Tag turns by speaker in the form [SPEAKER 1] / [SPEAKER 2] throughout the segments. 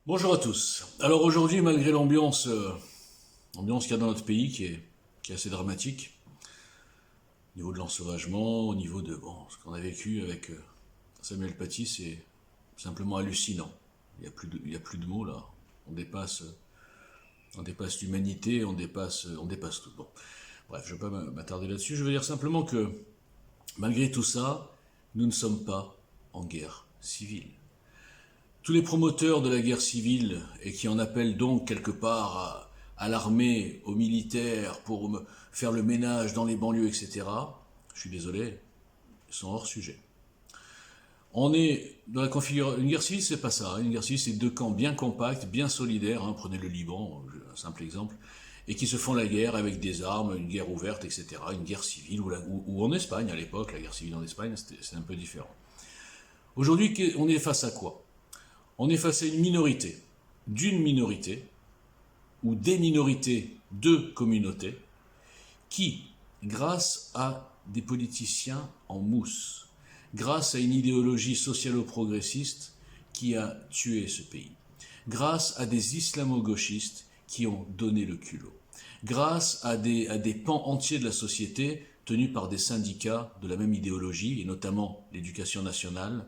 [SPEAKER 1] Bonjour à tous. Alors aujourd'hui, malgré l'ambiance qu'il y a dans notre pays qui est assez dramatique, au niveau de l'ensauvagement, au niveau de ce qu'on a vécu avec Samuel Paty, c'est simplement hallucinant. Il y a plus de mots là. On dépasse, on dépasse l'humanité, on dépasse tout. Bon, bref, je ne vais pas m'attarder là-dessus. Je veux dire simplement que malgré tout ça, nous ne sommes pas en guerre civile. Tous les promoteurs de la guerre civile et qui en appellent donc quelque part à l'armée, aux militaires pour faire le ménage dans les banlieues, etc., je suis désolé, ils sont hors sujet. On est dans la configuration. Une guerre civile, c'est pas ça. Une guerre civile, c'est deux camps bien compacts, bien solidaires. Prenez le Liban, un simple exemple, et qui se font la guerre avec des armes, une guerre ouverte, etc. Une guerre civile, ou en Espagne à l'époque, la guerre civile en Espagne, c'est un peu différent. Aujourd'hui, on est face à quoi? On est face à une minorité, d'une minorité, ou des minorités de communautés, qui, grâce à des politiciens en mousse, grâce à une idéologie socialo-progressiste qui a tué ce pays, grâce à des islamo-gauchistes qui ont donné le culot, grâce à des pans entiers de la société tenus par des syndicats de la même idéologie, et notamment l'éducation nationale,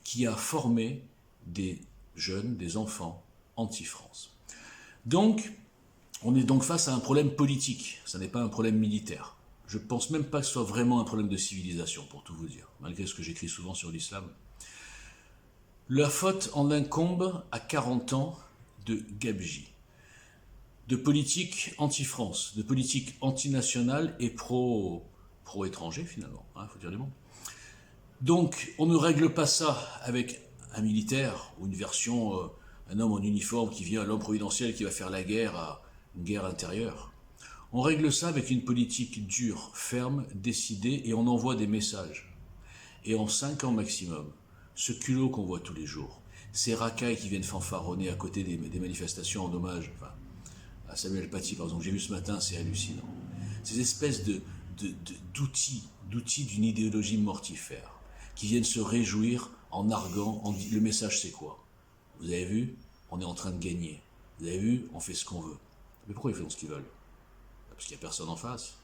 [SPEAKER 1] qui a formé des jeunes, des enfants anti-France. Donc, on est donc face à un problème politique, ça n'est pas un problème militaire. Je ne pense même pas que ce soit vraiment un problème de civilisation, pour tout vous dire, malgré ce que j'écris souvent sur l'islam. La faute en incombe à 40 ans de gabegie, de politique anti-France, de politique anti-nationale et pro-étranger finalement, faut dire les mots. Donc, on ne règle pas ça avec un militaire ou une version, un homme en uniforme qui vient, l'homme providentiel qui va faire la guerre à une guerre intérieure. On règle ça avec une politique dure, ferme, décidée, et on envoie des messages. Et en 5 ans maximum, ce culot qu'on voit tous les jours, ces racailles qui viennent fanfaronner à côté des manifestations en hommage, à Samuel Paty par exemple, j'ai vu ce matin, c'est hallucinant. Ces espèces d'outils d'une idéologie mortifère qui viennent se réjouir en arguant, le message c'est quoi? Vous avez vu? On est en train de gagner. Vous avez vu? On fait ce qu'on veut. Mais pourquoi ils font ce qu'ils veulent? Parce qu'il n'y a personne en face.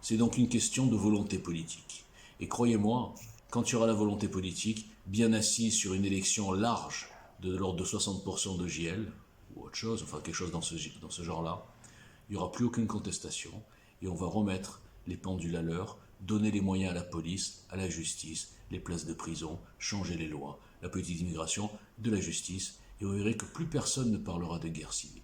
[SPEAKER 1] C'est donc une question de volonté politique. Et croyez-moi, quand il y aura la volonté politique, bien assise sur une élection large de l'ordre de 60% de JL, ou autre chose, enfin quelque chose dans ce genre-là, il n'y aura plus aucune contestation, et on va remettre les pendules à l'heure, donner les moyens à la police, à la justice, les places de prison, changer les lois, la politique d'immigration, de la justice, et vous verrez que plus personne ne parlera de guerre civile.